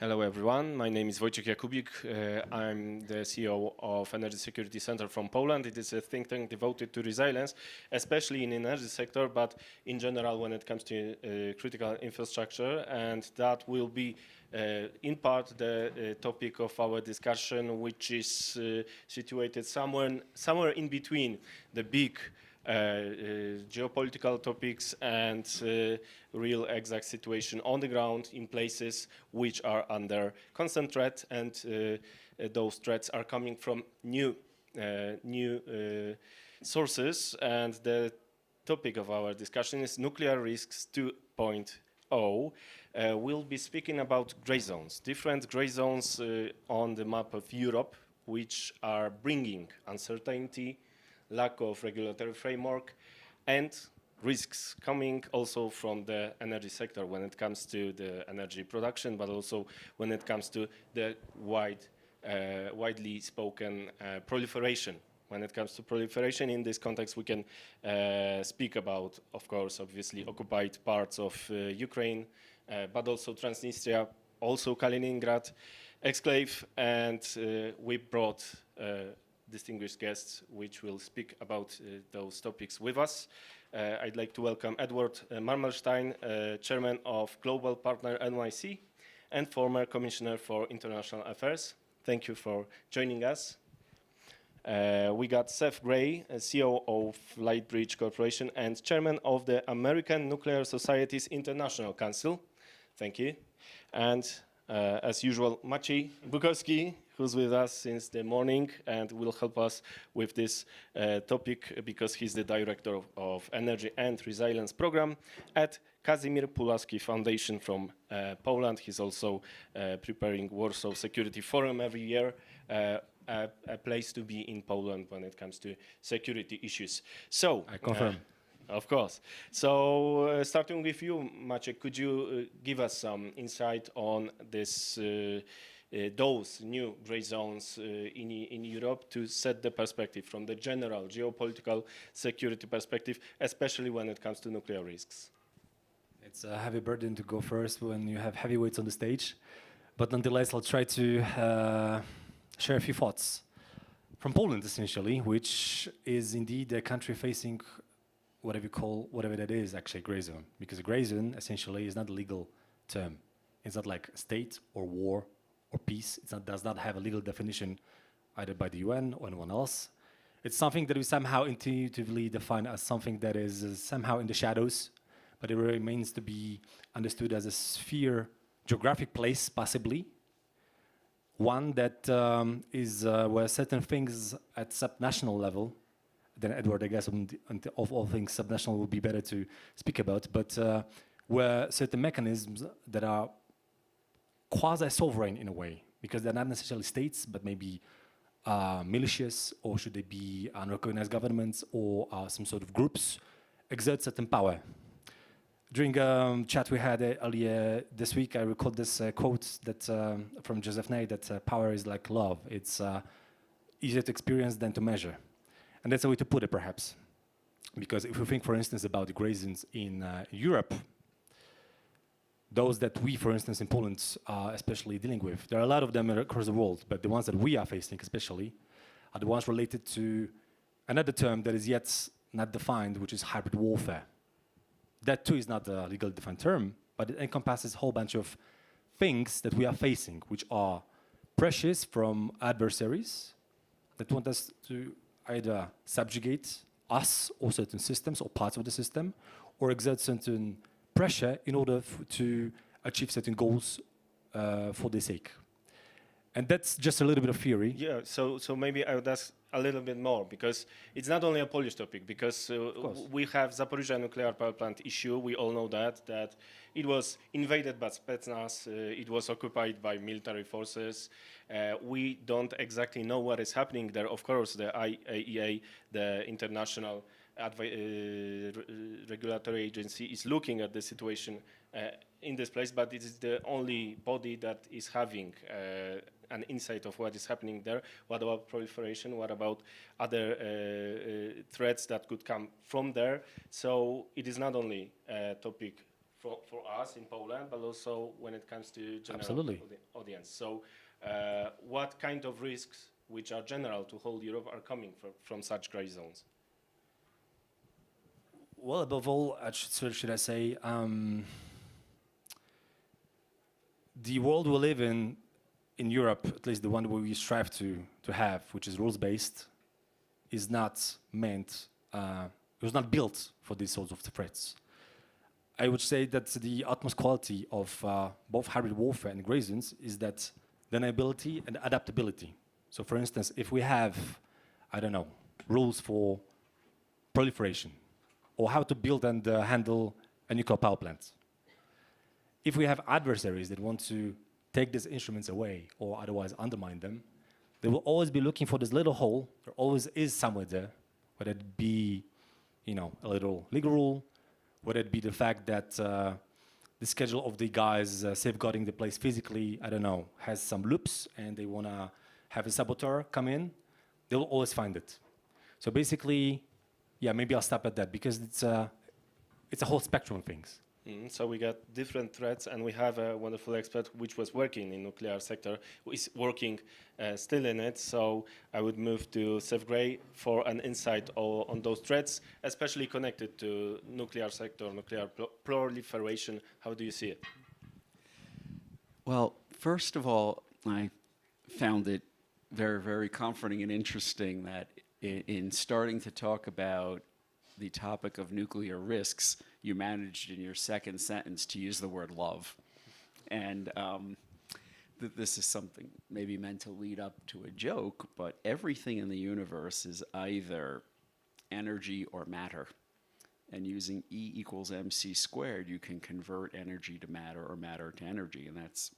Hello everyone, my name is Wojciech Jakubik. I'm the CEO of Energy Security Center from Poland. It is a think tank devoted to resilience, especially in the energy sector, but in general when it comes to critical infrastructure. And that will be in part the topic of our discussion, which is situated somewhere in between the big geopolitical topics and real exact situation on the ground in places which are under constant threat, and those threats are coming from new sources. And the topic of our discussion is nuclear risks 2.0. We'll be speaking about gray zones, different gray zones on the map of Europe, which are bringing uncertainty, lack of regulatory framework, and risks coming also from the energy sector when it comes to the energy production, but also when it comes to the widely spoken proliferation. When it comes to proliferation in this context, we can speak about, of course, obviously occupied parts of Ukraine, but also Transnistria, also Kaliningrad Exclave, and we brought distinguished guests which will speak about those topics with us. I'd like to welcome Edward Marmelstein, Chairman of Global Partner NYC and former Commissioner for International Affairs. Thank you for joining us. We got Seth Gray, CEO of Lightbridge Corporation and Chairman of the American Nuclear Society's International Council. Thank you. And as usual, Maciej Bukowski, who's with us since the morning and will help us with this topic because he's the Director of Energy and Resilience Program at Kazimierz Pułaski Foundation from Poland. He's also preparing Warsaw Security Forum every year, a place to be in Poland when it comes to security issues. So, I confirm. Of course. So, starting with you, Maciej, could you give us some insight on this, those new gray zones in Europe to set the perspective from the general geopolitical security perspective, especially when it comes to nuclear risks? It's a heavy burden to go first when you have heavyweights on the stage, but nonetheless, I'll try to share a few thoughts from Poland, essentially, which is indeed a country facing whatever that is, actually a gray zone, because a gray zone essentially is not a legal term. It's not like state or war or peace. It does not have a legal definition either by the UN or anyone else. It's something that we somehow intuitively define as something that is somehow in the shadows, but it remains to be understood as a sphere, geographic place, possibly. One that is where certain things at subnational level, then Edward, I guess, of all things subnational would be better to speak about, but where certain mechanisms that are quasi-sovereign in a way, because they're not necessarily states, but maybe militias, or should they be unrecognized governments, or some sort of groups, exert certain power. During a chat we had earlier this week, I recalled this quote that from Joseph Ney, that power is like love. It's easier to experience than to measure. And that's a way to put it, perhaps. Because if we think, for instance, about the gray zones in Europe, those that we, for instance, in Poland are especially dealing with, there are a lot of them across the world, but the ones that we are facing especially are the ones related to another term that is yet not defined, which is hybrid warfare. That too is not a legal defined term, but it encompasses a whole bunch of things that we are facing, which are pressures from adversaries that want us to either subjugate us or certain systems or parts of the system, or exert certain pressure in order to achieve certain goals for their sake. And that's just a little bit of theory. Yeah, so maybe I would ask a little bit more, because it's not only a Polish topic, because we have Zaporizhia Nuclear Power Plant issue. We all know that it was invaded by Spetsnaz, it was occupied by military forces. We don't exactly know what is happening there. Of course, the IAEA, the International Regulatory Agency, is looking at the situation in this place, but it is the only body that is having an insight of what is happening there. What about proliferation? What about other threats that could come from there? So it is not only a topic for us in Poland, but also when it comes to general Absolutely. audience. So, what kind of risks, which are general to whole Europe, are coming from such gray zones? Well, above all, should I say, the world we live in Europe, at least the one we strive to have, which is rules-based, is not meant, it was not built for these sorts of threats. I would say that the utmost quality of both hybrid warfare and gray zones is that deniability and adaptability. So for instance, if we have, I don't know, rules for proliferation, or how to build and handle a nuclear power plant, if we have adversaries that want to take these instruments away or otherwise undermine them, they will always be looking for this little hole. There always is somewhere there, whether it be, you know, a little legal rule, whether it be the fact that the schedule of the guys safeguarding the place physically, I don't know, has some loops and they want to have a saboteur come in, they will always find it. So basically, yeah, maybe I'll stop at that because it's a whole spectrum of things. So we got different threats, and we have a wonderful expert which was working in nuclear sector, who is working still in it. So I would move to Seth Gray for an insight on those threats, especially connected to nuclear sector, nuclear proliferation. How do you see it? Well, first of all, I found it very, very comforting and interesting that in starting to talk about the topic of nuclear risks, you managed in your second sentence to use the word love. And this is something maybe meant to lead up to a joke, but everything in the universe is either energy or matter. And using E equals mc squared, you can convert energy to matter or matter to energy. And that's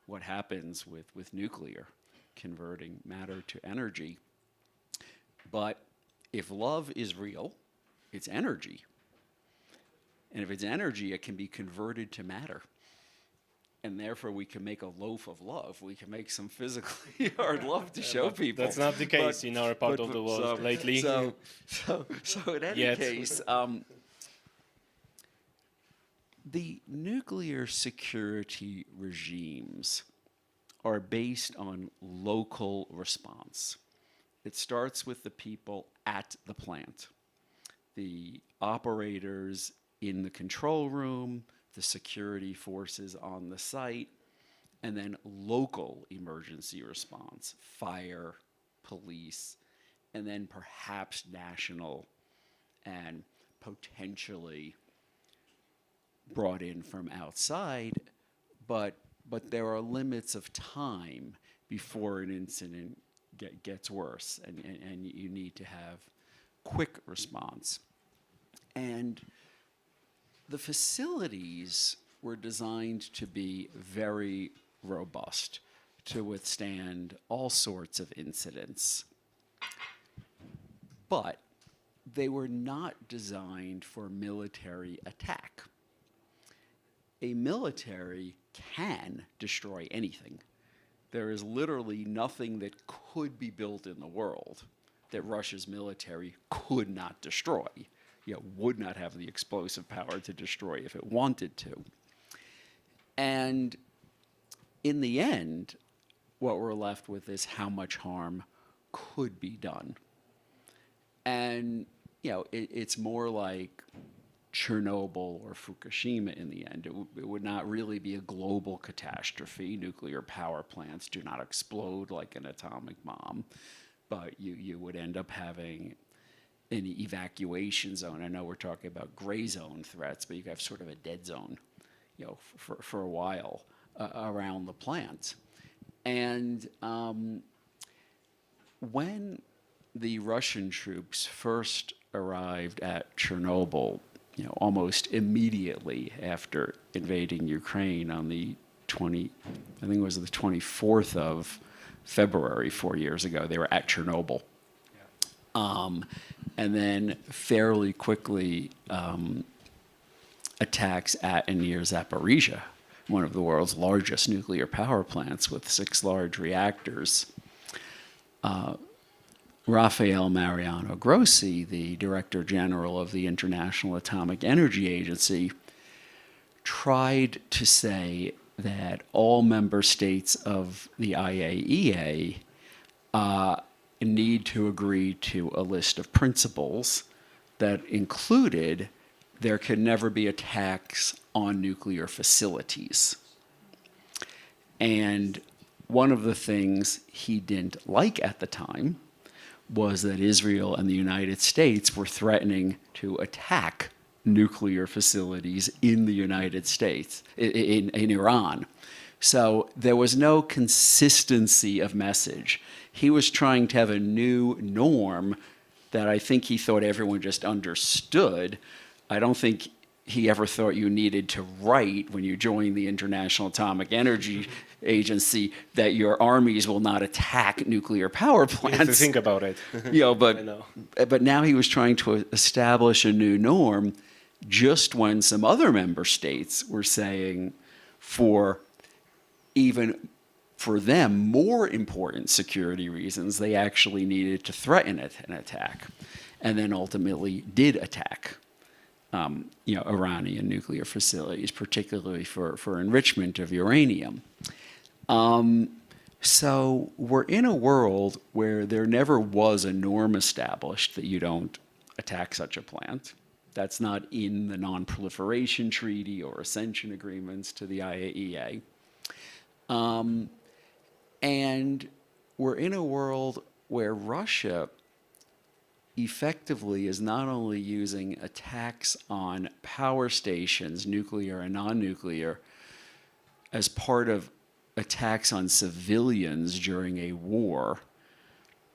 what happens with nuclear, converting matter to energy. But if love is real, it's energy. And if it's energy, it can be converted to matter. And therefore, we can make a loaf of love. We can make some physically hard love to show people. That's not the case in our part of the world lately. So in any case, the nuclear security regimes are based on local response. It starts with the people at the plant, the operators in the control room, the security forces on the site, and then local emergency response, fire, police, and then perhaps national and potentially brought in from outside, but there are limits of time before an incident gets worse, and you need to have quick response. And the facilities were designed to be very robust, to withstand all sorts of incidents. But they were not designed for military attack. A military can destroy anything. There is literally nothing that could be built in the world that Russia's military could not destroy. Would not have the explosive power to destroy if it wanted to. And in the end, what we're left with is how much harm could be done. And, it's more like Chernobyl or Fukushima in the end. It would not really be a global catastrophe. Nuclear power plants do not explode like an atomic bomb, but you would end up having an evacuation zone. I know we're talking about gray zone threats, but you have sort of a dead zone, for a while around the plant. And when the Russian troops first arrived at Chernobyl, almost immediately after invading Ukraine on the 24th of February 4 years ago, they were at Chernobyl. And then fairly quickly, attacks at and near Zaporizhia, one of the world's largest nuclear power plants with 6 large reactors. Rafael Mariano Grossi, the Director General of the International Atomic Energy Agency, tried to say that all member states of the IAEA need to agree to a list of principles that included there can never be attacks on nuclear facilities. And one of the things he didn't like at the time was that Israel and the United States were threatening to attack nuclear facilities in the United States, in Iran. So there was no consistency of message. He was trying to have a new norm that I think he thought everyone just understood. I don't think he ever thought you needed to write when you join the International Atomic Energy Agency that your armies will not attack nuclear power plants. You have to think about it. You know, I know. but now he was trying to establish a new norm just when some other member states were saying for even for them more important security reasons, they actually needed to threaten it an attack, and then ultimately did attack Iranian nuclear facilities, particularly for enrichment of uranium. So we're in a world where there never was a norm established that you don't attack such a plant. That's not in the Non-Proliferation Treaty or Ascension Agreements to the IAEA. And we're in a world where Russia effectively is not only using attacks on power stations, nuclear and non-nuclear, as part of attacks on civilians during a war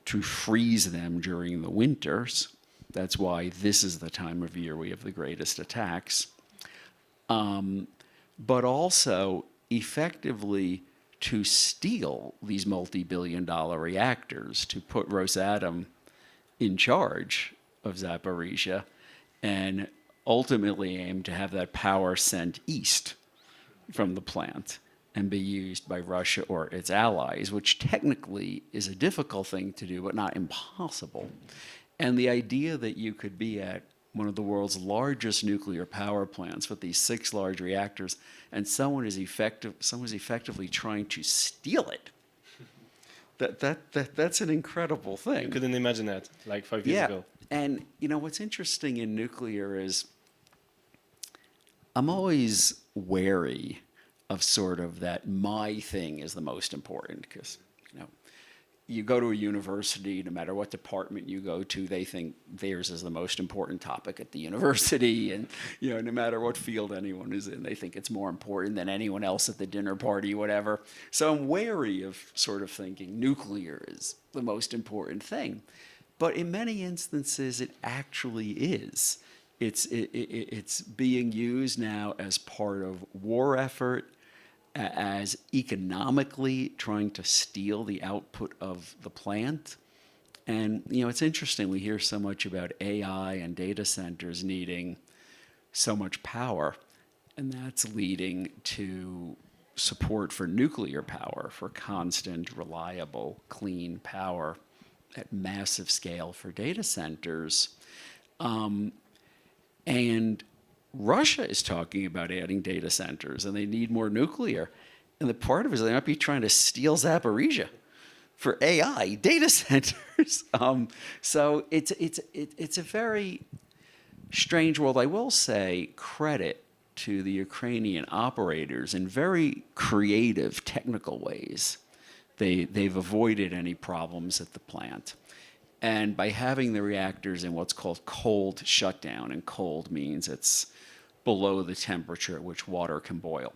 to freeze them during the winters. That's why this is the time of year we have the greatest attacks. But also effectively to steal these multi-billion-dollar reactors, to put Rosatom in charge of Zaporizhia and ultimately aim to have that power sent east from the plant and be used by Russia or its allies, which technically is a difficult thing to do, but not impossible. And the idea that you could be at one of the world's largest nuclear power plants with these 6 large reactors, and someone's effectively trying to steal it. That's an incredible thing. You couldn't imagine that like 5 years ago. And what's interesting in nuclear is I'm always wary of sort of that my thing is the most important, because you go to a university, no matter what department you go to, they think theirs is the most important topic at the university, and no matter what field anyone is in, they think it's more important than anyone else at the dinner party, whatever. So I'm wary of sort of thinking nuclear is the most important thing, but in many instances it actually is. It's being used now as part of war effort, as economically trying to steal the output of the plant. And it's interesting, we hear so much about AI and data centers needing so much power, and that's leading to support for nuclear power, for constant, reliable, clean power at massive scale for data centers. And Russia is talking about adding data centers, and they need more nuclear. And the part of it is they might be trying to steal Zaporizhia for AI data centers. So it's a very strange world. I will say credit to the Ukrainian operators in very creative technical ways. They've avoided any problems at the plant. And by having the reactors in what's called cold shutdown, and cold means it's below the temperature at which water can boil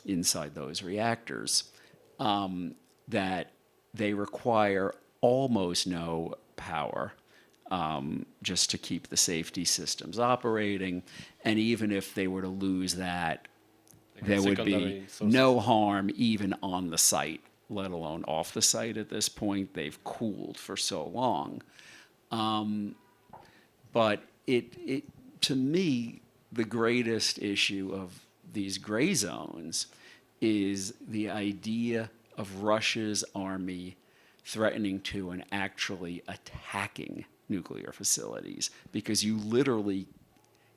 inside those reactors, that they require almost no power just to keep the safety systems operating. And even if they were to lose that, there would be no harm even on the site, let alone off the site at this point. They've cooled for so long. But to me, the greatest issue of these gray zones is the idea of Russia's army threatening to and actually attacking nuclear facilities, because you literally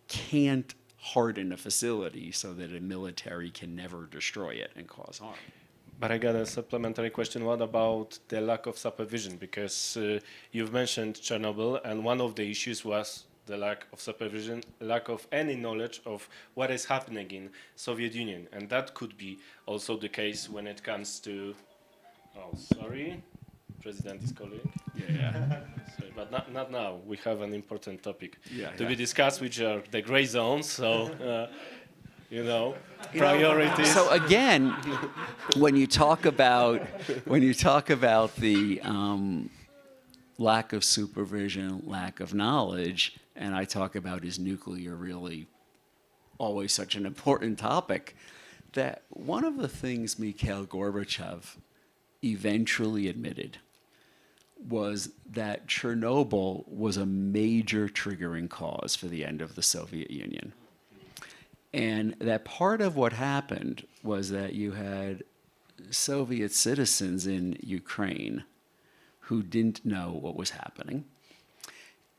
can't harden a facility so that a military can never destroy it and cause harm. But I got a supplementary question. What about the lack of supervision? Because you've mentioned Chernobyl, and one of the issues was the lack of supervision, lack of any knowledge of what is happening in Soviet Union, and that could be also the case when it comes to. Oh, sorry, President is calling. Yeah. Sorry, but not now. We have an important topic Yeah, to yeah. be discussed, which are the gray zones. So. Priorities. So again, when you talk about the lack of supervision, lack of knowledge, and I talk about is nuclear really always such an important topic, that one of the things Mikhail Gorbachev eventually admitted was that Chernobyl was a major triggering cause for the end of the Soviet Union. And that part of what happened was that you had Soviet citizens in Ukraine who didn't know what was happening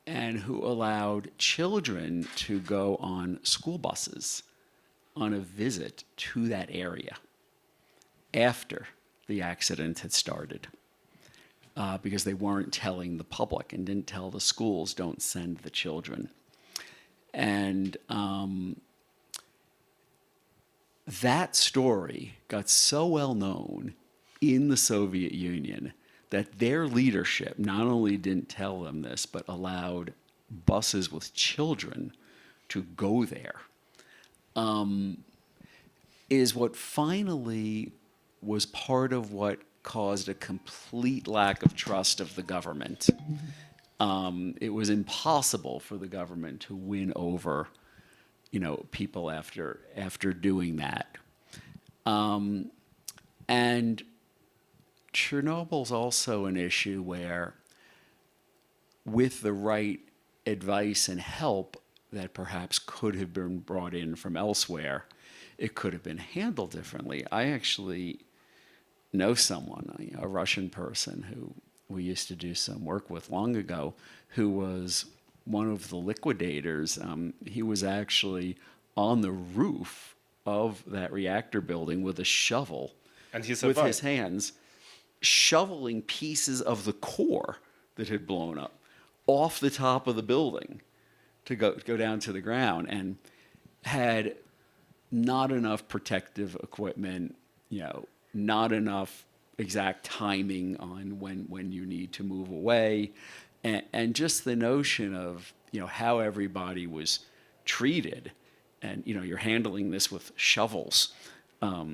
and who allowed children to go on school buses on a visit to that area after the accident had started because they weren't telling the public and didn't tell the schools, don't send the children. And that story got so well known in the Soviet Union that their leadership not only didn't tell them this, but allowed buses with children to go there, is what finally was part of what caused a complete lack of trust of the government. It was impossible for the government to win over people after doing that. And Chernobyl's also an issue where, with the right advice and help that perhaps could have been brought in from elsewhere, it could have been handled differently. I actually know someone, a Russian person who we used to do some work with long ago, who was one of the liquidators. He was actually on the roof of that reactor building with a shovel, And he with survived. his hands, shoveling pieces of the core that had blown up off the top of the building to go down to the ground, and had not enough protective equipment, not enough exact timing on when you need to move away. And just the notion of how everybody was treated, and you're handling this with shovels. But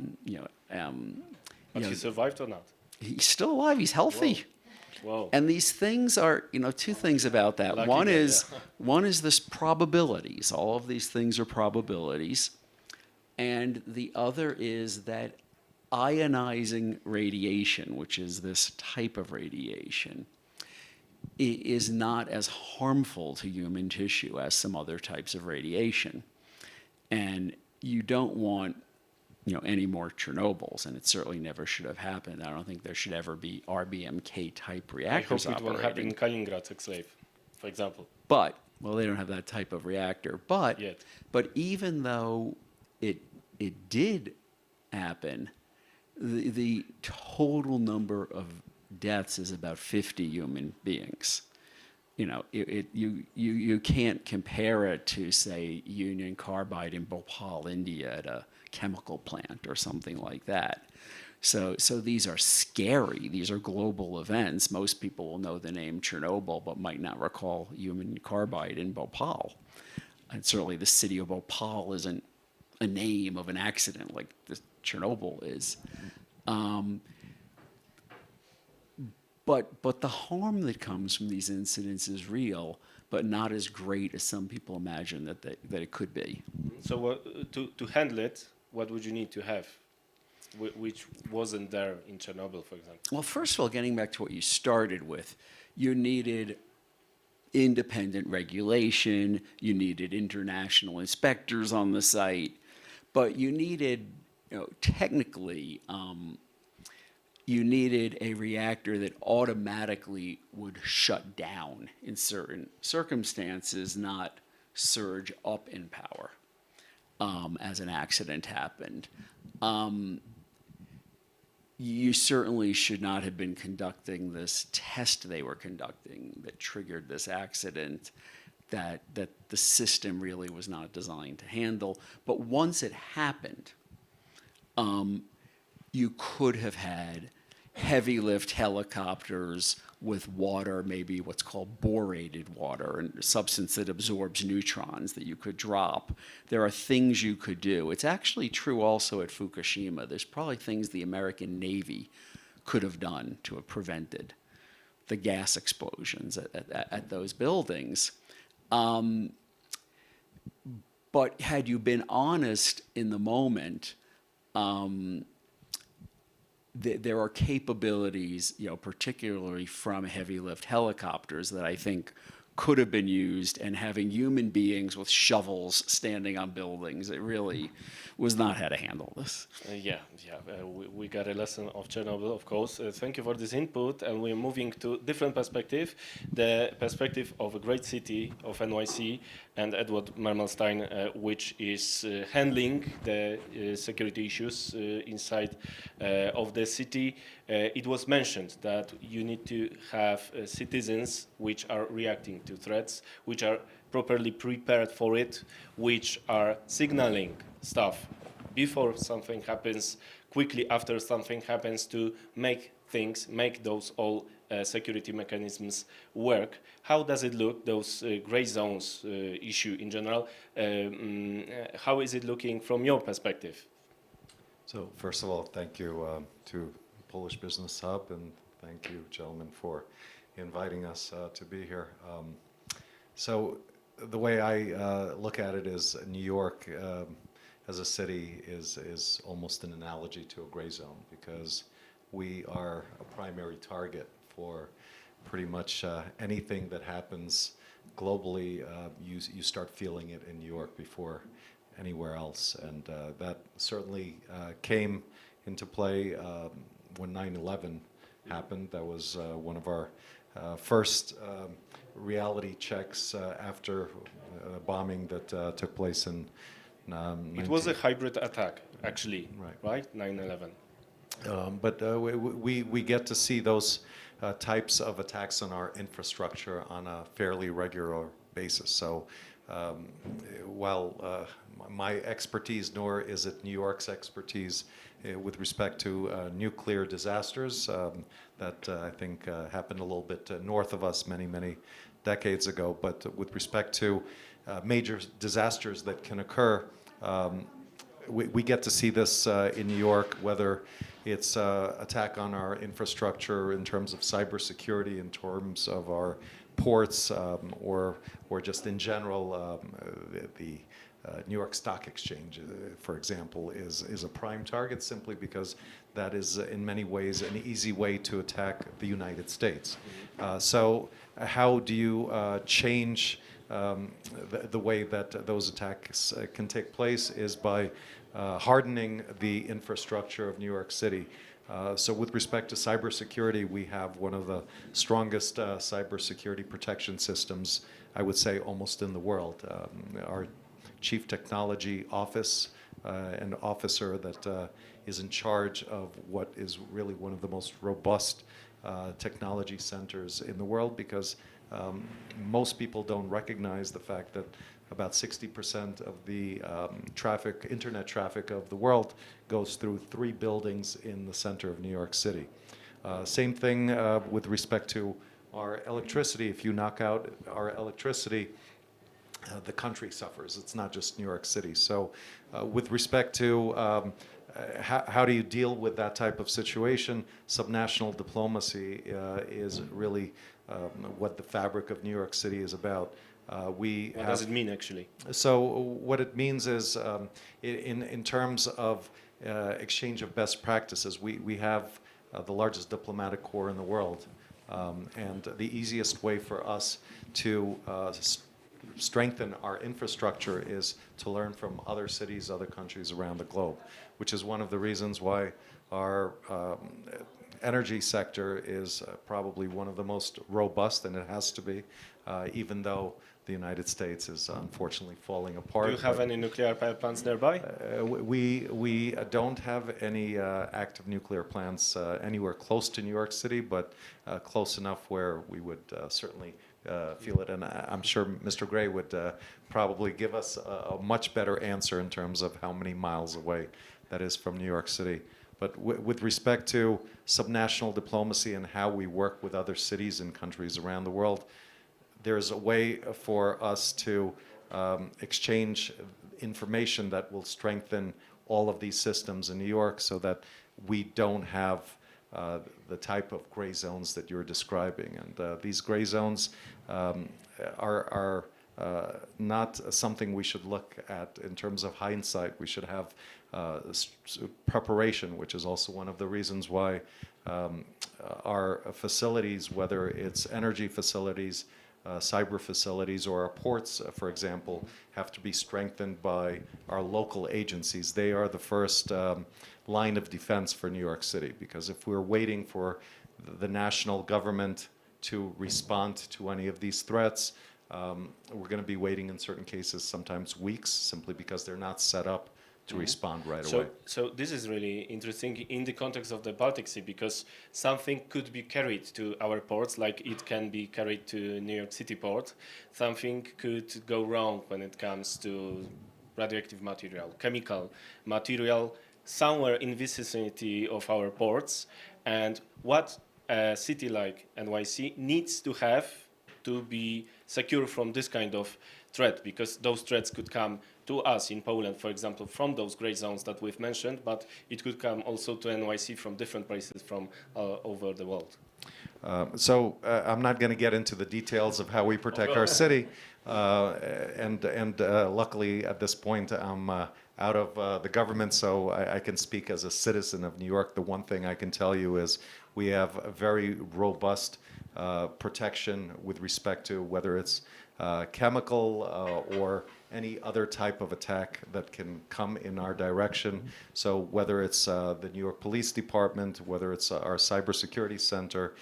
he survived or not? He's still alive. He's healthy. Whoa. And these things are, two things about that. Lucky One guy, is yeah. one is this probabilities. All of these things are probabilities. And the other is that ionizing radiation, which is this type of radiation, is not as harmful to human tissue as some other types of radiation. And you don't want any more Chernobyls, and it certainly never should have happened. I don't think there should ever be RBMK-type I hope reactors it won't happen operating. in Kaliningrad Exclave, for example. But, well, they don't have that type of reactor. But, Yet. but even though it did happen, the total number of deaths is about 50 human beings. You can't compare it to, say, Union Carbide in Bhopal, India, at a chemical plant or something like that. So these are scary. These are global events. Most people will know the name Chernobyl, but might not recall Union Carbide in Bhopal. And certainly the city of Bhopal isn't a name of an accident like the Chernobyl is. But the harm that comes from these incidents is real, but not as great as some people imagine that it could be. So to handle it, what would you need to have, which wasn't there in Chernobyl, for example? Well, first of all, getting back to what you started with, you needed independent regulation, you needed international inspectors on the site, but you needed, technically, you needed a reactor that automatically would shut down in certain circumstances, not surge up in power. as an accident happened. You certainly should not have been conducting this test they were conducting that triggered this accident that the system really was not designed to handle. But once it happened, you could have had heavy lift helicopters with water, maybe what's called borated water, and a substance that absorbs neutrons that you could drop. There are things you could do. It's actually true also at Fukushima. There's probably things the American Navy could have done to have prevented the gas explosions at those buildings. But had you been honest in the moment, there are capabilities, particularly from heavy lift helicopters that I think could have been used, and having human beings with shovels standing on buildings, it really was not how to handle this. We got a lesson of Chernobyl, of course. Thank you for this input, and we're moving to different perspective, the perspective of a great city of NYC and Edward Mermelstein, which is handling the security issues inside of the city. It was mentioned that you need to have citizens which are reacting to threats, which are properly prepared for it, which are signaling stuff before something happens, quickly after something happens, to make those all security mechanisms work. How does it look, those gray zones issue in general? How is it looking from your perspective? So first of all, thank you to Polish Business Hub, and thank you, gentlemen, for inviting us to be here. So the way I look at it is New York as a city is almost an analogy to a gray zone, because we are a primary target for pretty much anything that happens globally. You start feeling it in New York before anywhere else, and that certainly came into play when 9/11 happened. That was one of our first reality checks after a bombing that took place in it was a hybrid attack, actually, right? 9/11. But we get to see those types of attacks on our infrastructure on a fairly regular basis. So while my expertise, nor is it New York's expertise with respect to nuclear disasters that I think happened a little bit north of us many decades ago, but with respect to major disasters that can occur, we get to see this in New York, whether it's attack on our infrastructure in terms of cybersecurity, in terms of our ports, or just in general. The New York Stock Exchange, for example, is a prime target, simply because that is in many ways an easy way to attack the United States. So how do you change the way that those attacks can take place is by hardening the infrastructure of New York City. So with respect to cybersecurity, we have one of the strongest cybersecurity protection systems, I would say, almost in the world. Our Chief Technology Office, an officer that is in charge of what is really one of the most robust technology centers in the world, because most people don't recognize the fact that about 60% of the internet traffic of the world goes through 3 buildings in the center of New York City. Same thing with respect to our electricity. If you knock out our electricity, the country suffers. It's not just New York City. So with respect to how do you deal with that type of situation, subnational diplomacy is really what the fabric of New York City is about. What does it mean, actually? So what it means is, in terms of exchange of best practices, we have the largest diplomatic corps in the world. And the easiest way for us to strengthen our infrastructure is to learn from other cities, other countries around the globe, which is one of the reasons why our energy sector is probably one of the most robust, and it has to be, even though the United States is unfortunately falling apart. Do you have but, any nuclear power plants nearby? we don't have any active nuclear plants anywhere close to New York City, but close enough where we would certainly feel it. And I'm sure Mr. Gray would probably give us a much better answer in terms of how many miles away that is from New York City. But with respect to subnational diplomacy and how we work with other cities and countries around the world, there's a way for us to exchange information that will strengthen all of these systems in New York so that we don't have the type of gray zones that you're describing. And these gray zones are not something we should look at in terms of hindsight. We should have preparation, which is also one of the reasons why our facilities, whether it's energy facilities, cyber facilities, or our ports, for example, have to be strengthened by our local agencies. They are the first line of defense for New York City, because if we're waiting for the national government to respond to any of these threats, we're going to be waiting in certain cases sometimes weeks, simply because they're not set up to respond right away. So this is really interesting in the context of the Baltic Sea, because something could be carried to our ports, like it can be carried to New York City port. Something could go wrong when it comes to radioactive material, chemical material, somewhere in vicinity of our ports. And what a city like NYC needs to have to be secure from this kind of threat, because those threats could come to us in Poland, for example, from those gray zones that we've mentioned, but it could come also to NYC from different places from over the world. I'm not going to get into the details of how we protect our city, and luckily at this point I'm out of the government, so I can speak as a citizen of New York. The one thing I can tell you is we have a very robust protection with respect to whether it's chemical or any other type of attack that can come in our direction. So whether it's the New York Police Department, whether it's our cybersecurity center,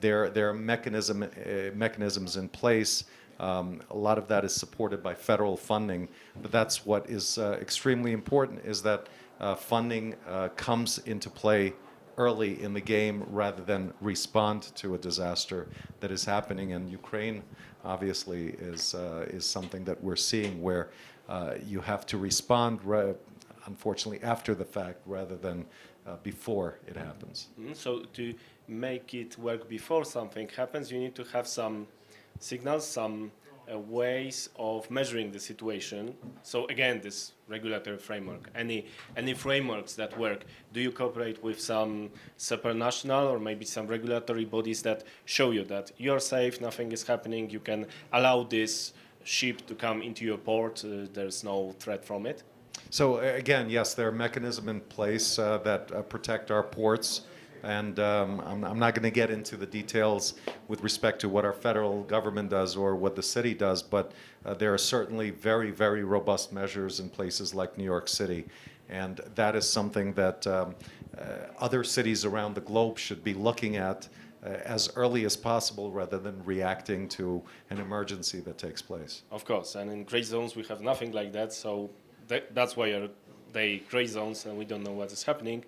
there are mechanisms in place. A lot of that is supported by federal funding, but that's what is extremely important, is that funding comes into play early in the game rather than respond to a disaster that is happening. And Ukraine obviously is something that we're seeing, where you have to respond unfortunately after the fact rather than before it happens. So to make it work before something happens, you need to have some signals, some ways of measuring the situation. So again, this regulatory framework, any frameworks that work, do you cooperate with some supranational or maybe some regulatory bodies that show you that you're safe, nothing is happening, you can allow this ship to come into your port, there's no threat from it? So again, yes, there are mechanisms in place that protect our ports. And I'm not going to get into the details with respect to what our federal government does or what the city does, but there are certainly very, very robust measures in places like New York City. And that is something that other cities around the globe should be looking at as early as possible, rather than reacting to an emergency that takes place. Of course, and in gray zones we have nothing like that, so that's why they gray zones and we don't know what is happening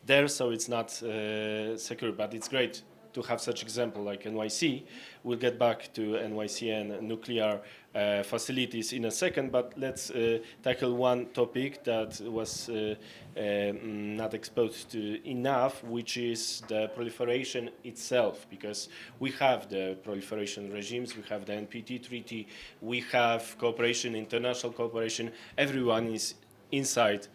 there, so it's not secure. But it's great to have such example like NYC. We'll get back to NYC and nuclear facilities in a second, but let's tackle one topic that was not exposed to enough, which is the proliferation itself, because we have the proliferation regimes, we have the NPT treaty, we have cooperation, international cooperation, everyone is inside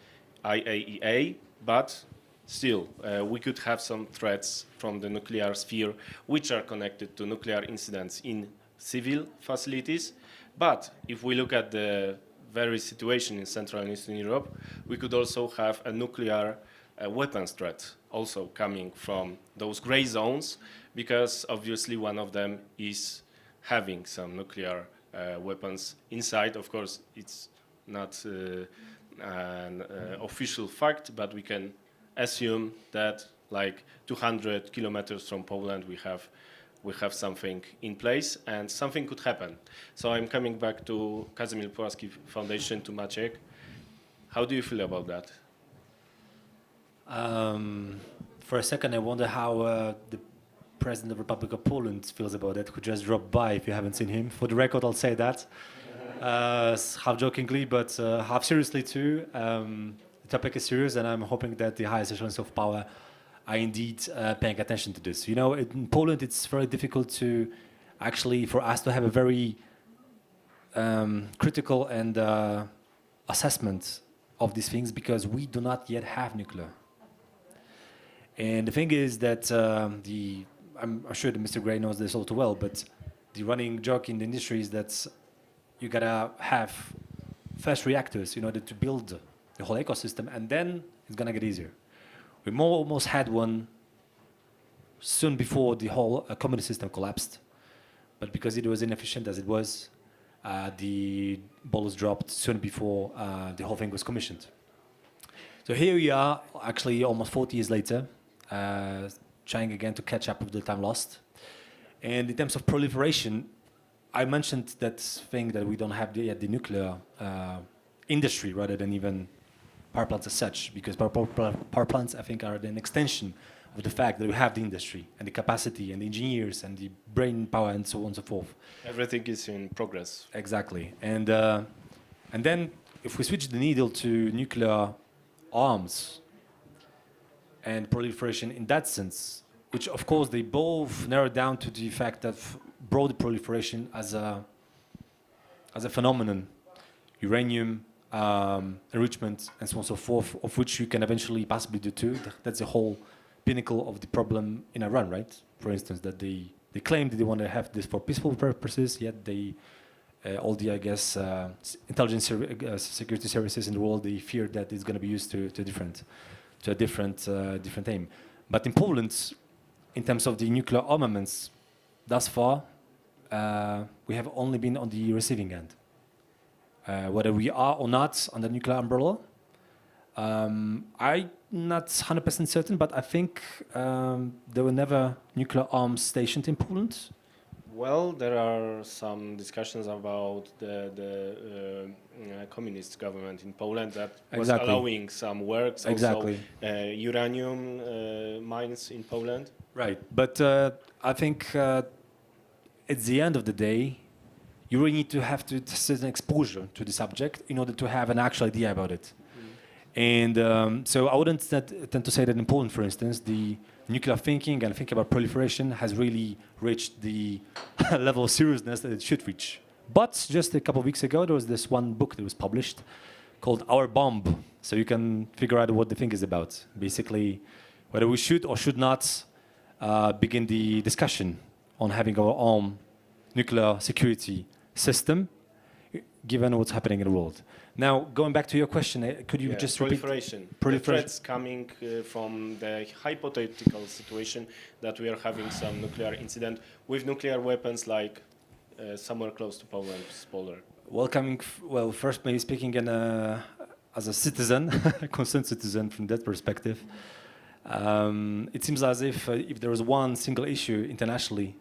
IAEA, but still, we could have some threats from the nuclear sphere which are connected to nuclear incidents in civil facilities. But if we look at the very situation in Central and Eastern Europe, we could also have a nuclear weapons threat also coming from those gray zones, because obviously one of them is having some nuclear weapons inside. Of course, it's not an official fact, but we can assume that like 200 kilometers from Poland we have we have something in place and something could happen. So I'm coming back to Kazimierz Puławski Foundation, to Maciek. How do you feel about that? For a second, I wonder how the President of the Republic of Poland feels about it, who just dropped by, if you haven't seen him. For the record, I'll say that, half jokingly, but half seriously too. The topic is serious, and I'm hoping that the highest echelons of power are indeed paying attention to this. You know, in Poland, it's very difficult to actually, for us to have a very critical and assessment of these things, because we do not yet have nuclear. And the thing is that I'm sure that Mr. Gray knows this all too well, but the running joke in the industry is that you gotta have fast reactors in order to build the whole ecosystem, and then it's gonna get easier. We almost had one soon before the whole communist system collapsed, but because it was inefficient as it was, the ball was dropped soon before the whole thing was commissioned. So here we are, actually almost 40 years later, trying again to catch up with the time lost. And in terms of proliferation, I mentioned that thing that we don't have yet the nuclear industry rather than even power plants as such, because power plants, I think, are an extension of the fact that we have the industry and the capacity and the engineers and the brain power and so on and so forth. Everything is in progress. Exactly. And then if we switch the needle to nuclear arms and proliferation in that sense, which of course they both narrow down to the fact of broad proliferation as a phenomenon, uranium, enrichment, and so on and so forth, of which you can eventually possibly do too. That's the whole pinnacle of the problem in Iran, right? For instance, that they claim that they want to have this for peaceful purposes, yet they, all the, I guess, intelligence security services in the world, they fear that it's going to be used to a different aim. But in Poland, in terms of the nuclear armaments, thus far, we have only been on the receiving end. Whether we are or not on the nuclear umbrella, I'm not 100% certain, but I think there were never nuclear arms stationed in Poland. Well, there are some discussions about the communist government in Poland that was allowing some works, exactly. Also uranium mines in Poland. Right, but I think at the end of the day, you really need to have to certain exposure to the subject in order to have an actual idea about it. And so I wouldn't tend to say that in Poland, for instance, the nuclear thinking and thinking about proliferation has really reached the level of seriousness that it should reach. But just a couple of weeks ago, there was this one book that was published called Our Bomb. So you can figure out what the thing is about. Basically, whether we should or should not begin the discussion on having our own nuclear security system, given what's happening in the world. Now, going back to your question, could you just repeat? Proliferation. The threats coming from the hypothetical situation that we are having some nuclear incident with nuclear weapons, like somewhere close to Poland's border. Well, first, maybe speaking as a citizen, a concerned citizen from that perspective, it seems as if there is one single issue internationally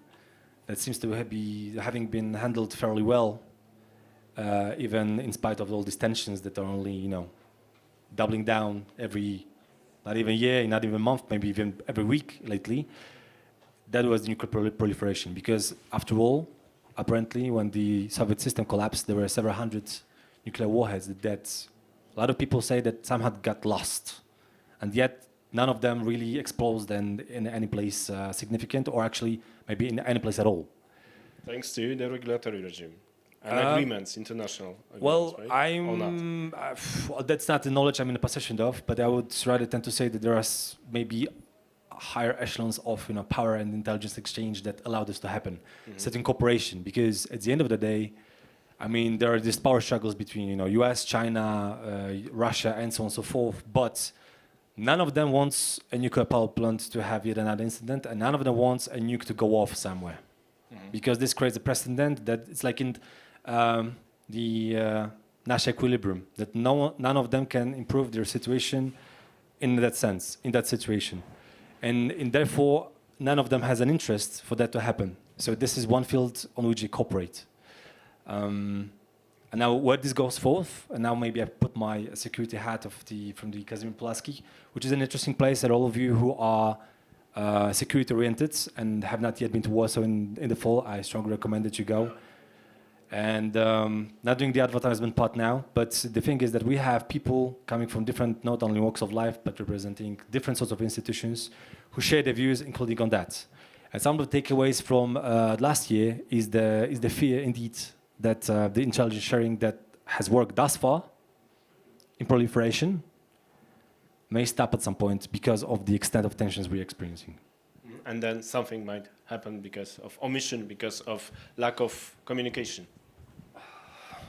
that seems to be having been handled fairly well, even in spite of all these tensions that are only, doubling down not even year, not even month, maybe even every week lately. That was nuclear proliferation, because after all, apparently, when the Soviet system collapsed, there were several hundred nuclear warheads that a lot of people say that some had got lost, and yet none of them really exploded in any place significant, or actually maybe in any place at all. Thanks to the regulatory regime and agreements, international agreements, well, right? That's not the knowledge I'm in the possession of, but I would rather tend to say that there are maybe higher echelons of power and intelligence exchange that allowed this to happen, certain cooperation. Because at the end of the day, I mean, there are these power struggles between U.S., China, Russia, and so on and so forth. But none of them wants a nuclear power plant to have yet another incident, and none of them wants a nuke to go off somewhere, because this creates a precedent that it's like in the Nash equilibrium, that none of them can improve their situation in that sense, in that situation. And therefore, none of them has an interest for that to happen. So this is one field on which they cooperate. And now where this goes forth, and now maybe I put my security hat from the Kazimir Pulaski, which is an interesting place that all of you who are security oriented and have not yet been to Warsaw in the fall, I strongly recommend that you go. And not doing the advertisement part now, but the thing is that we have people coming from different, not only walks of life, but representing different sorts of institutions who share their views, including on that. And some of the takeaways from last year is the fear, indeed, that the intelligence sharing that has worked thus far in proliferation may stop at some point because of the extent of tensions we're experiencing. And then something might happen because of omission, because of lack of communication.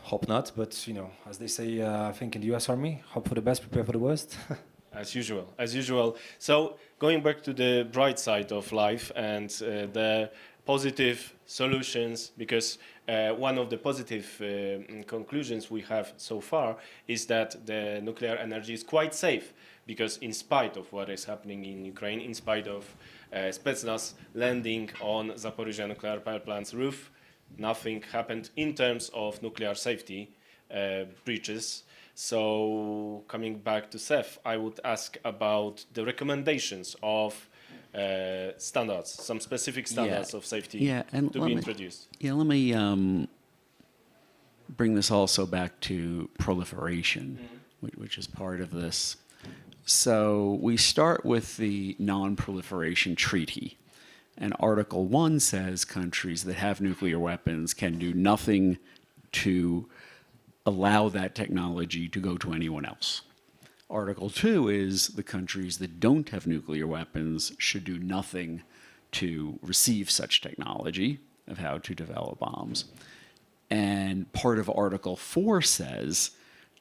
Hope not, but as they say, I think in the US Army, hope for the best, prepare for the worst. As usual, as usual. So going back to the bright side of life and the positive solutions, because one of the positive conclusions we have so far is that the nuclear energy is quite safe, because in spite of what is happening in Ukraine, in spite of Spetsnaz landing on Zaporizhia Nuclear Power Plant's roof, nothing happened in terms of nuclear safety breaches. So coming back to Seth, I would ask about the recommendations of standards, some specific standards of safety and to be introduced. Let me bring this also back to proliferation, which is part of this. So we start with the Non-Proliferation Treaty. And Article 1 says countries that have nuclear weapons can do nothing to allow that technology to go to anyone else. Article 2 is the countries that don't have nuclear weapons should do nothing to receive such technology of how to develop bombs. And part of Article 4 says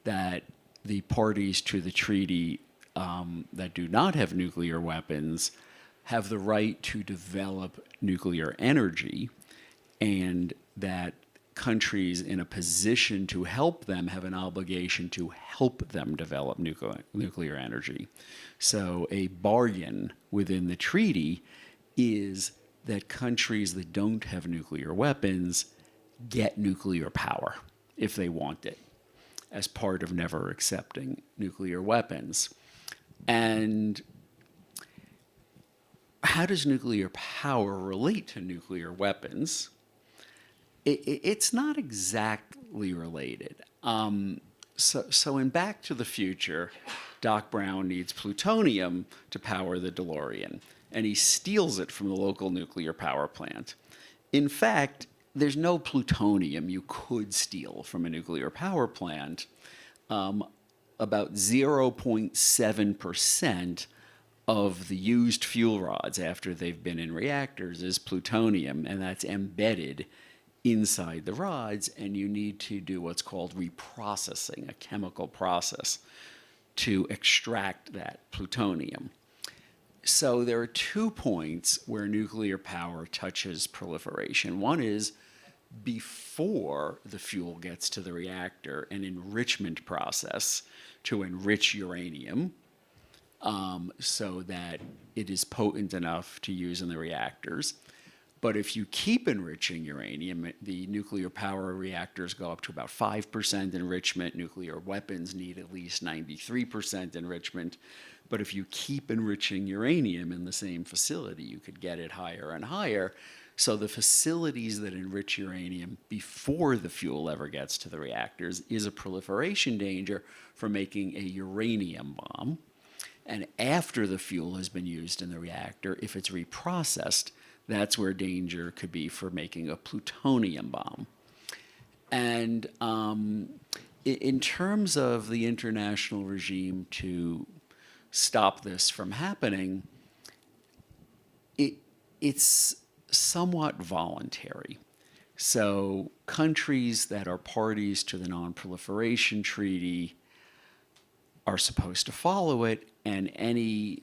that the parties to the treaty that do not have nuclear weapons have the right to develop nuclear energy, and that countries in a position to help them have an obligation to help them develop nuclear energy. So a bargain within the treaty is that countries that don't have nuclear weapons get nuclear power if they want it, as part of never accepting nuclear weapons. And how does nuclear power relate to nuclear weapons? It's not exactly related. So in Back to the Future, Doc Brown needs plutonium to power the DeLorean, and he steals it from the local nuclear power plant. In fact, there's no plutonium you could steal from a nuclear power plant. About 0.7% of the used fuel rods after they've been in reactors is plutonium, and that's embedded inside the rods, and you need to do what's called reprocessing, a chemical process, to extract that plutonium. So there are 2 points where nuclear power touches proliferation. One is before the fuel gets to the reactor, an enrichment process to enrich uranium so that it is potent enough to use in the reactors. But if you keep enriching uranium, the nuclear power reactors go up to about 5% enrichment. Nuclear weapons need at least 93% enrichment. But if you keep enriching uranium in the same facility, you could get it higher and higher. So the facilities that enrich uranium before the fuel ever gets to the reactors is a proliferation danger for making a uranium bomb. And after the fuel has been used in the reactor, if it's reprocessed, that's where danger could be for making a plutonium bomb. And in terms of the international regime to stop this from happening, it's somewhat voluntary. So countries that are parties to the Non-Proliferation Treaty are supposed to follow it, and any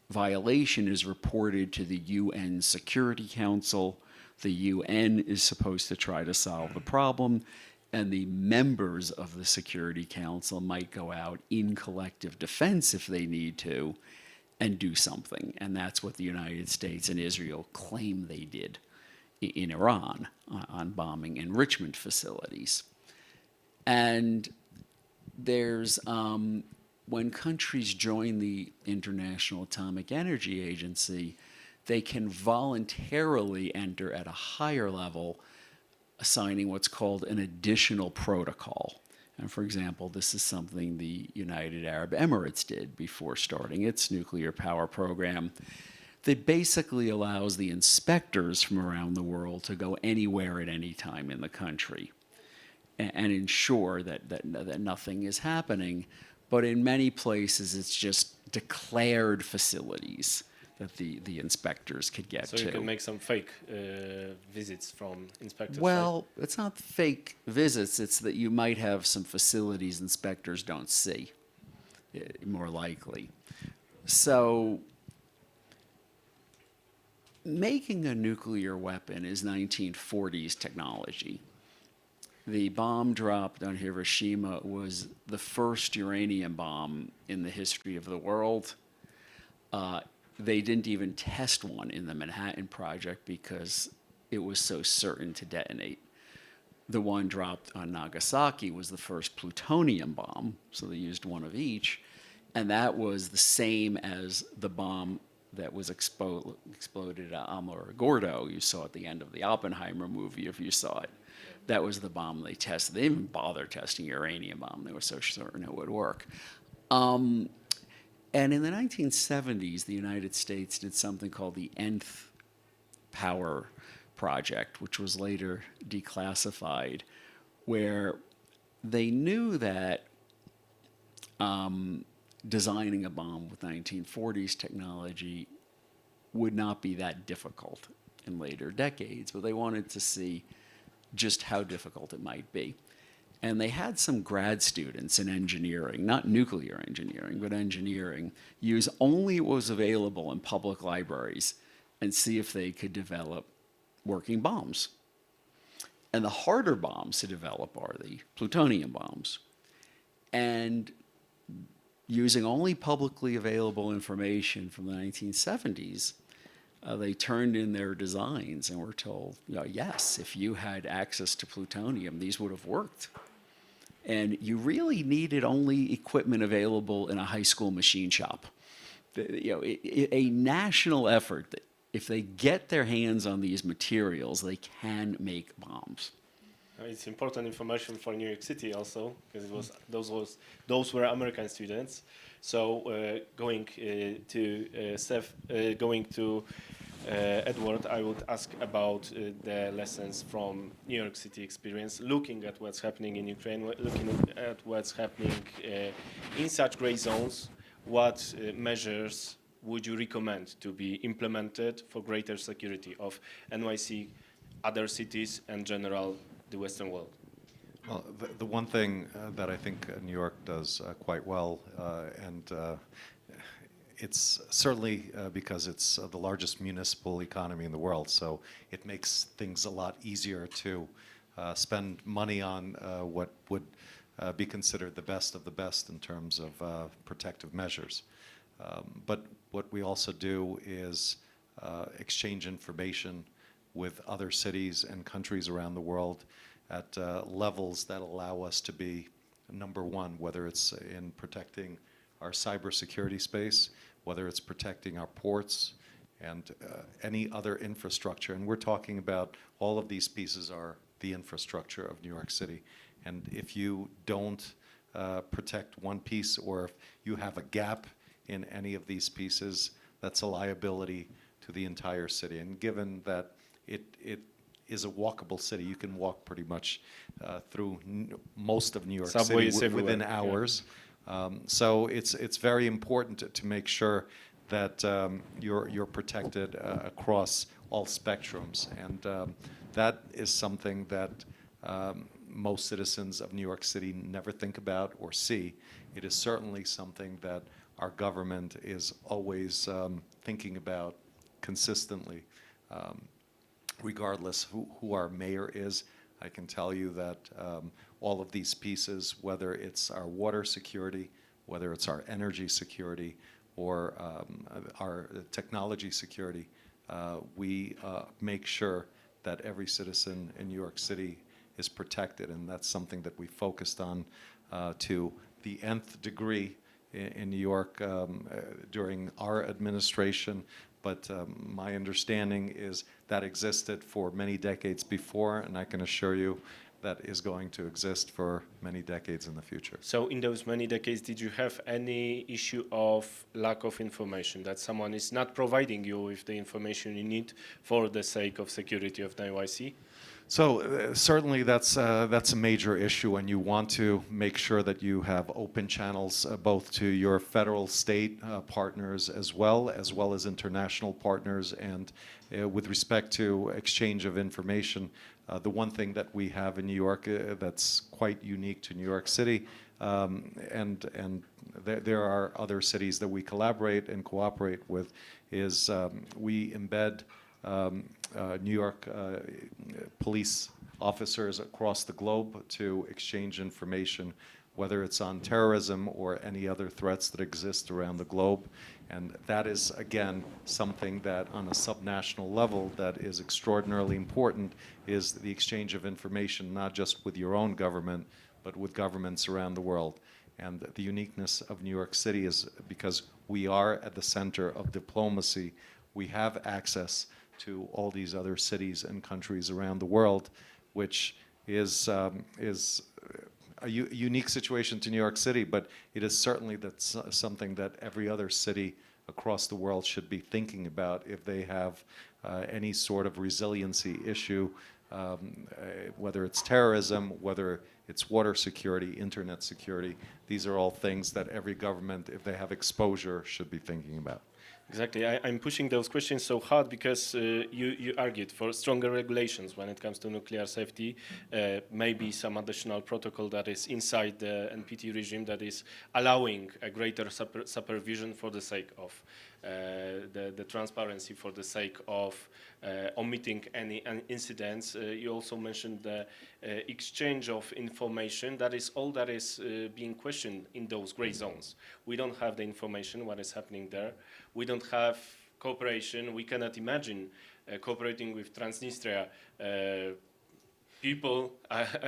violation is reported to the UN Security Council. The UN is supposed to try to solve the problem, and the members of the Security Council might go out in collective defense if they need to and do something. And that's what the United States and Israel claim they did in Iran on bombing enrichment facilities. And there's, when countries join the International Atomic Energy Agency, they can voluntarily enter at a higher level, signing what's called an additional protocol. And for example, this is something the United Arab Emirates did before starting its nuclear power program, that basically allows the inspectors from around the world to go anywhere at any time in the country and ensure that nothing is happening. But in many places, it's just declared facilities that the inspectors could get to. So you can make some fake visits from inspectors. Well, it's not fake visits. It's that you might have some facilities inspectors don't see, more likely. So making a nuclear weapon is 1940s technology. The bomb dropped on Hiroshima was the first uranium bomb in the history of the world. They didn't even test one in the Manhattan Project because it was so certain to detonate. The one dropped on Nagasaki was the first plutonium bomb, so they used one of each, and that was the same as the bomb that was exploded at Alamogordo. You saw at the end of the Oppenheimer movie, if you saw it. That was the bomb they tested. They didn't even bother testing uranium bomb. They were so certain it would work. And in the 1970s, the United States did something called the Nth Power Project, which was later declassified, where they knew that designing a bomb with 1940s technology would not be that difficult in later decades, but they wanted to see just how difficult it might be. And they had some grad students in engineering, not nuclear engineering, but engineering, use only what was available in public libraries and see if they could develop working bombs. And the harder bombs to develop are the plutonium bombs. And using only publicly available information from the 1970s, they turned in their designs and were told, yes, if you had access to plutonium, these would have worked. And you really needed only equipment available in a high school machine shop. A national effort that if they get their hands on these materials, they can make bombs. It's important information for New York City also, because those were American students. So going to Edward, I would ask about the lessons from New York City experience, looking at what's happening in Ukraine, looking at what's happening in such gray zones. What measures would you recommend to be implemented for greater security of NYC, other cities, and general the Western world? Well, the one thing that I think New York does quite well, and it's certainly because it's the largest municipal economy in the world, so it makes things a lot easier to spend money on what would be considered the best of the best in terms of protective measures. But what we also do is exchange information with other cities and countries around the world at levels that allow us to be number one, whether it's in protecting our cybersecurity space, whether it's protecting our ports and any other infrastructure. And we're talking about all of these pieces are the infrastructure of New York City. And if you don't protect one piece, or if you have a gap in any of these pieces, that's a liability to the entire city. And given that it is a walkable city, you can walk pretty much through most of New York City within hours. Yeah. So it's very important to make sure that you're protected across all spectrums, and that is something that most citizens of New York City never think about or see. It is certainly something that our government is always thinking about consistently. Regardless who our mayor is, I can tell you that all of these pieces, whether it's our water security, whether it's our energy security, or our technology security, we make sure that every citizen in New York City is protected, and that's something that we focused on to the nth degree in New York during our administration. But my understanding is that existed for many decades before, and I can assure you that is going to exist for many decades in the future. So in those many decades, did you have any issue of lack of information, that someone is not providing you with the information you need for the sake of security of the NYC? So certainly that's a major issue, and you want to make sure that you have open channels both to your federal, state partners as well as international partners. And with respect to exchange of information, the one thing that we have in New York that's quite unique to New York City, and there are other cities that we collaborate and cooperate with, is we embed New York police officers across the globe to exchange information, whether it's on terrorism or any other threats that exist around the globe. And that is, again, something that on a subnational level that is extraordinarily important, is the exchange of information, not just with your own government, but with governments around the world. And the uniqueness of New York City is because we are at the center of diplomacy. We have access to all these other cities and countries around the world, which is a unique situation to New York City, but it is certainly something that every other city across the world should be thinking about if they have any sort of resiliency issue, whether it's terrorism, whether it's water security, internet security. These are all things that every government, if they have exposure, should be thinking about. Exactly. I'm pushing those questions so hard because you argued for stronger regulations when it comes to nuclear safety, maybe some additional protocol that is inside the NPT regime that is allowing a greater supervision for the sake of the transparency, for the sake of omitting any incidents. You also mentioned the exchange of information. That is all that is being questioned in those gray zones. We don't have the information, what is happening there. We don't have cooperation. We cannot imagine cooperating with Transnistria people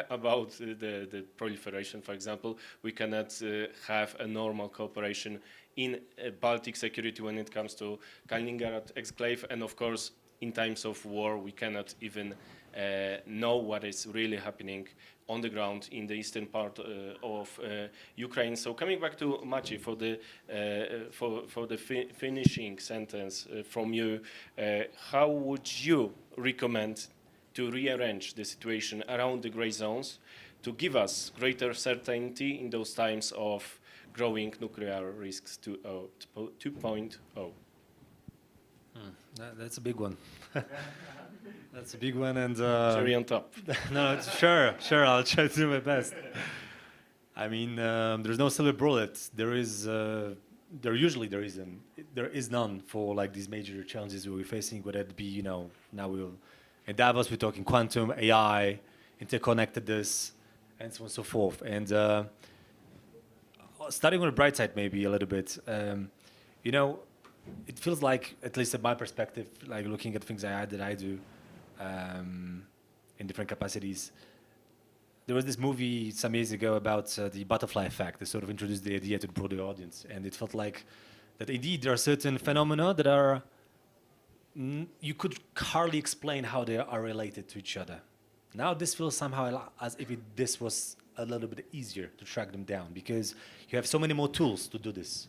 about the proliferation, for example. We cannot have a normal cooperation in Baltic security when it comes to Kaliningrad Exclave, and of course, in times of war, we cannot even know what is really happening on the ground in the eastern part of Ukraine. So coming back to Maciej for the finishing sentence from you, how would you recommend to rearrange the situation around the gray zones to give us greater certainty in those times of growing nuclear risks 2.0? That's a big one. That's a big one, and cherry on top. No, sure. I'll try to do my best. I mean, there's no silver bullet. There is none for like these major challenges we're facing. Whether it be, now in Davos we're talking quantum, AI, interconnectedness, and so on and so forth. And starting on the bright side, maybe a little bit. It feels like, at least in my perspective, like looking at things that I do in different capacities. There was this movie some years ago about the butterfly effect. They sort of introduced the idea to the broader audience, and it felt like that indeed there are certain phenomena that are you could hardly explain how they are related to each other. Now this feels somehow as if this was a little bit easier to track them down because you have so many more tools to do this.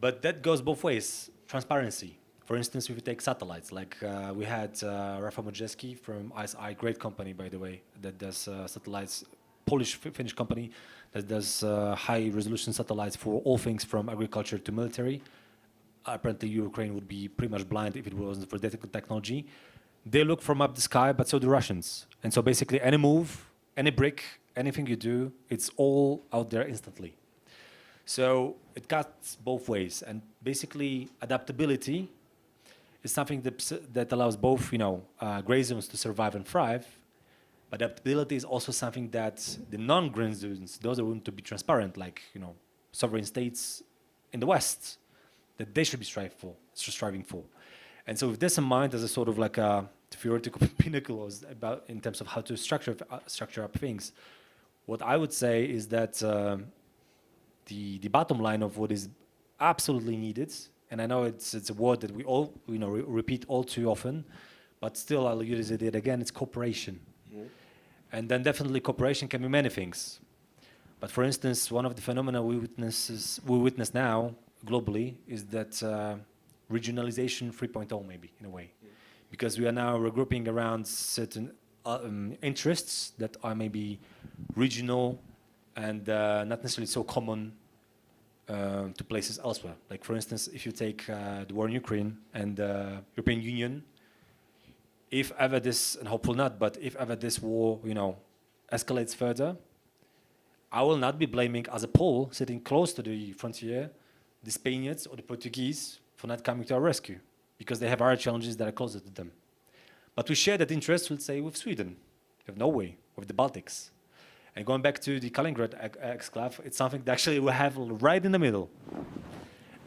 But that goes both ways. Transparency. For instance, if you take satellites, like we had Rafał Modrzewski from ISI, great company, by the way, that does satellites, Polish-Finnish company that does high-resolution satellites for all things from agriculture to military. Apparently, Ukraine would be pretty much blind if it wasn't for that technology. They look from up the sky, but so do Russians. And so basically, any move, any brick, anything you do, it's all out there instantly. So it cuts both ways, and basically adaptability is something that allows both, gray zones to survive and thrive. But adaptability is also something that the non-gray zones, those are going to be transparent, like sovereign states in the West, that they should be striving for. And so with this in mind, as a sort of like a theoretical pinnacle about in terms of how to structure up things, what I would say is that the bottom line of what is absolutely needed, and I know it's a word that we all repeat all too often, but still I'll use it again, it's cooperation. Mm-hmm. And then definitely cooperation can be many things. But for instance, one of the phenomena we witness now globally is that regionalization 3.0 maybe in a way. Mm-hmm. Because we are now regrouping around certain interests that are maybe regional and not necessarily so common to places elsewhere. Like for instance, if you take the war in Ukraine and the European Union, if ever this, and hopefully not, but if ever this war, escalates further, I will not be blaming as a Pole sitting close to the frontier, the Spaniards or the Portuguese for not coming to our rescue, because they have other challenges that are closer to them. But we share that interest, let's say, with Sweden, with Norway, with the Baltics. And going back to the Kaliningrad Exclave, it's something that actually we have right in the middle.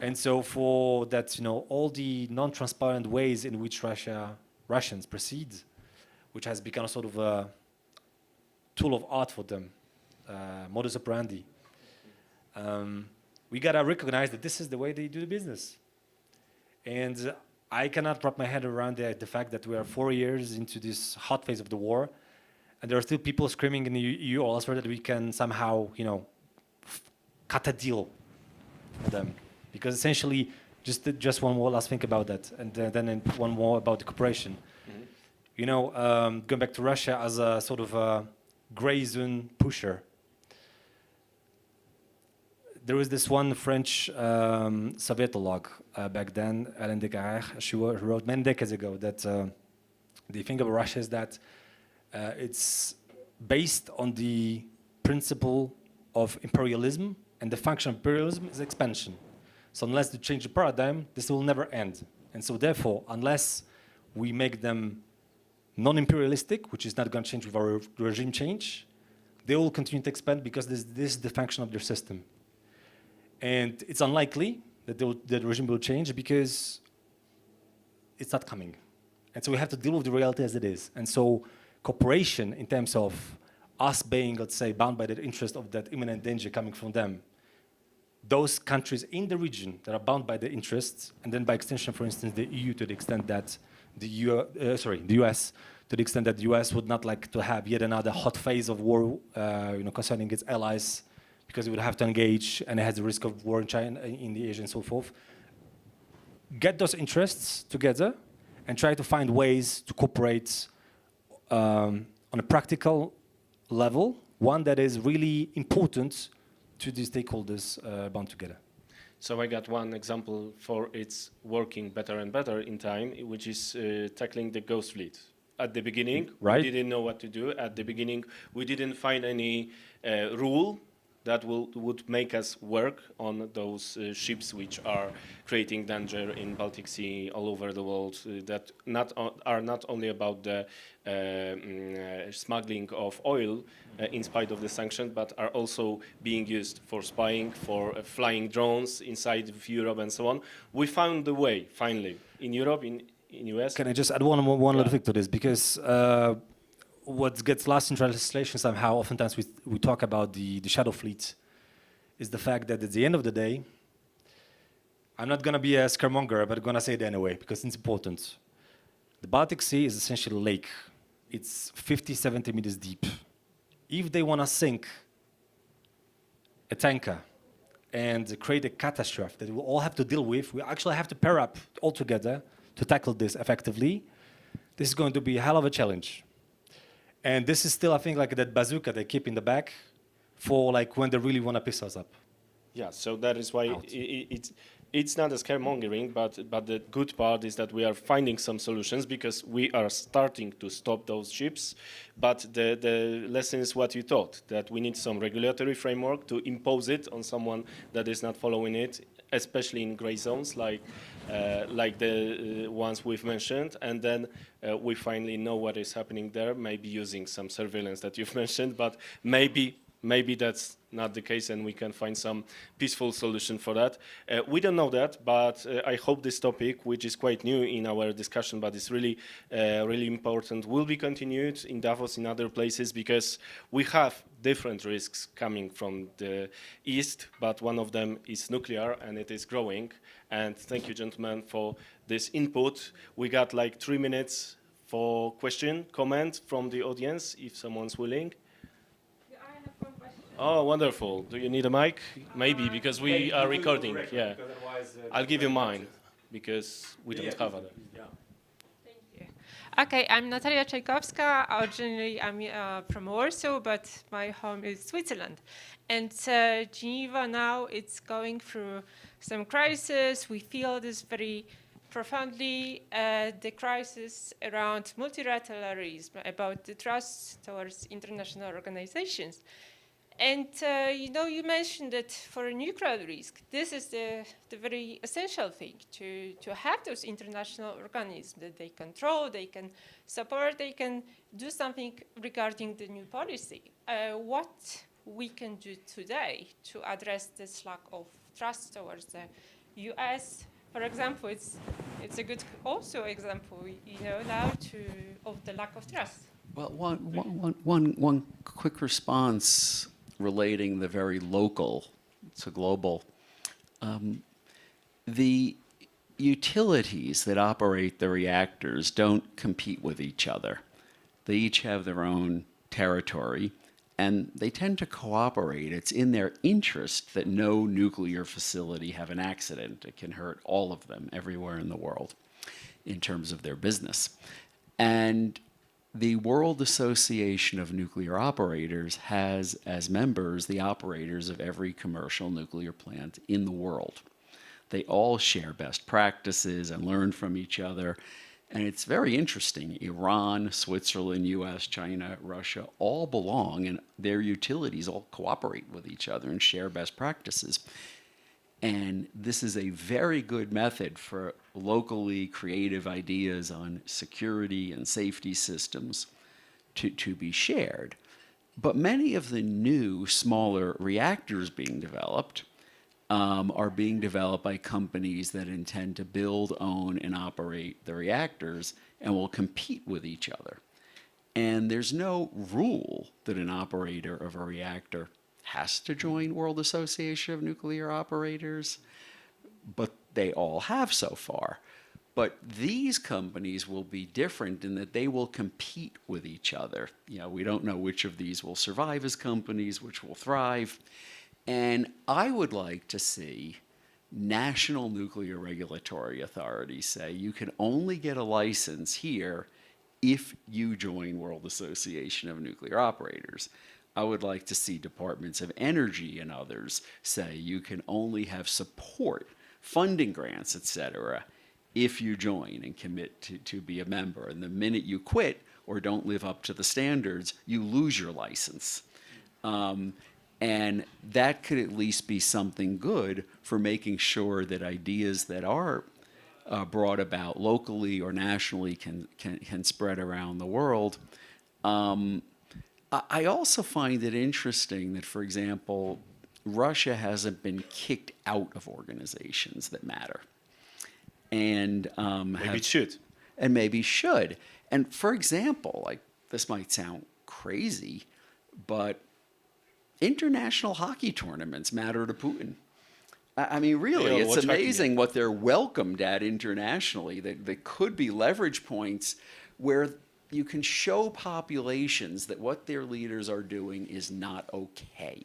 And so for that, all the non-transparent ways in which Russians proceed, which has become a sort of a tool of art for them, modus operandi, we gotta recognize that this is the way they do the business. And I cannot wrap my head around the fact that we are 4 years into this hot phase of the war, and there are still people screaming in the EU or elsewhere that we can somehow, cut a deal for them. Because essentially, just one more last thing about that, and then one more about the cooperation. Mm-hmm. Going back to Russia as a sort of a gray zone pusher. There was this one French Sovietolog back then, Alain de Carrère. She wrote many decades ago that the thing about Russia is that it's based on the principle of imperialism, and the function of imperialism is expansion. So unless they change the paradigm, this will never end. And so therefore, unless we make them non-imperialistic, which is not going to change with our regime change, they will continue to expand because this is the function of their system. And it's unlikely that the regime will change because it's not coming. And so we have to deal with the reality as it is. And so cooperation in terms of us being, let's say, bound by the interest of that imminent danger coming from them, those countries in the region that are bound by the interests, and then by extension, for instance, the EU to the extent that the US, to the extent that the US would not like to have yet another hot phase of war, concerning its allies, because it would have to engage, and it has the risk of war in China, in the Asia, and so forth. Get those interests together and try to find ways to cooperate on a practical level, one that is really important to the stakeholders bound together. So I got one example for it's working better and better in time, which is tackling the ghost fleet. At the beginning, right, we didn't know what to do. At the beginning, we didn't find any rule that would make us work on those ships which are creating danger in Baltic Sea all over the world, that are not only about the smuggling of oil in spite of the sanctions, but are also being used for spying, for flying drones inside of Europe and so on. We found the way, finally, in Europe, in US. Can I just add one little thing to this? Because what gets lost in translation somehow, oftentimes we talk about the shadow fleet, is the fact that at the end of the day, I'm not going to be a scaremonger, but I'm going to say it anyway, because it's important. The Baltic Sea is essentially a lake. It's 50, 70 meters deep. If they want to sink a tanker and create a catastrophe that we'll all have to deal with, we actually have to pair up all together to tackle this effectively. This is going to be a hell of a challenge. And this is still, I think, like that bazooka they keep in the back for like when they really want to piss us up. Yeah, so that is why it's not a scaremongering, but the good part is that we are finding some solutions because we are starting to stop those ships. But the lesson is what you taught, that we need some regulatory framework to impose it on someone that is not following it, especially in gray zones like the ones we've mentioned. And then we finally know what is happening there, maybe using some surveillance that you've mentioned, but maybe maybe that's not the case and we can find some peaceful solution for that. We don't know that, but I hope this topic, which is quite new in our discussion, but it's really, really important, will be continued in Davos, in other places, because we have different risks coming from the east, but one of them is nuclear and it is growing. And thank you, gentlemen, for this input. We got like 3 minutes for question, comment from the audience, if someone's willing. Oh, wonderful. Do you need a mic? Maybe, because we are recording. Yeah. I'll give you mine, because we don't have other. Thank you. Okay, I'm Natalia Czajkowska. Originally, I'm from Warsaw, but my home is Switzerland. And Geneva now, it's going through some crisis. We feel this very profoundly, the crisis around multilateralism, about the trust towards international organizations. And you mentioned that for a nuclear risk, this is the very essential thing, to have those international organisms that they control, they can support, they can do something regarding the new policy. What we can do today to address this lack of trust towards the US, for example, it's a good also example, now of the lack of trust. Well, one quick response relating the very local to global. The utilities that operate the reactors don't compete with each other. They each have their own territory, and they tend to cooperate. It's in their interest that no nuclear facility have an accident. It can hurt all of them everywhere in the world in terms of their business. And the World Association of Nuclear Operators has as members the operators of every commercial nuclear plant in the world. They all share best practices and learn from each other. And it's very interesting. Iran, Switzerland, US, China, Russia all belong, and their utilities all cooperate with each other and share best practices. And this is a very good method for locally creative ideas on security and safety systems to be shared. But many of the new, smaller reactors being developed are being developed by companies that intend to build, own, and operate the reactors and will compete with each other. And there's no rule that an operator of a reactor has to join World Association of Nuclear Operators, but they all have so far. But these companies will be different in that they will compete with each other. We don't know which of these will survive as companies, which will thrive. And I would like to see national nuclear regulatory authorities say you can only get a license here if you join World Association of Nuclear Operators. I would like to see departments of energy and others say you can only have support, funding grants, etc., if you join and commit to be a member. And the minute you quit or don't live up to the standards, you lose your license. And that could at least be something good for making sure that ideas that are brought about locally or nationally can spread around the world. I also find it interesting that, for example, Russia hasn't been kicked out of organizations that matter. And maybe it should. And maybe should. And for example, this might sound crazy, but international hockey tournaments matter to Putin. I mean, really, it's amazing what they're welcomed at internationally. That could be leverage points where you can show populations that what their leaders are doing is not okay,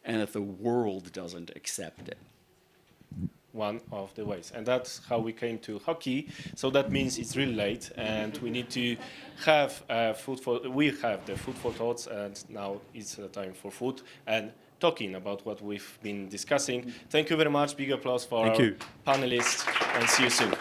and that the world doesn't accept it. One of the ways. And that's how we came to hockey. So that means it's really late, and we need to have we have the food for thoughts, and now it's the time for food and talking about what we've been discussing. Thank you very much. Big applause for our panelists, and see you soon.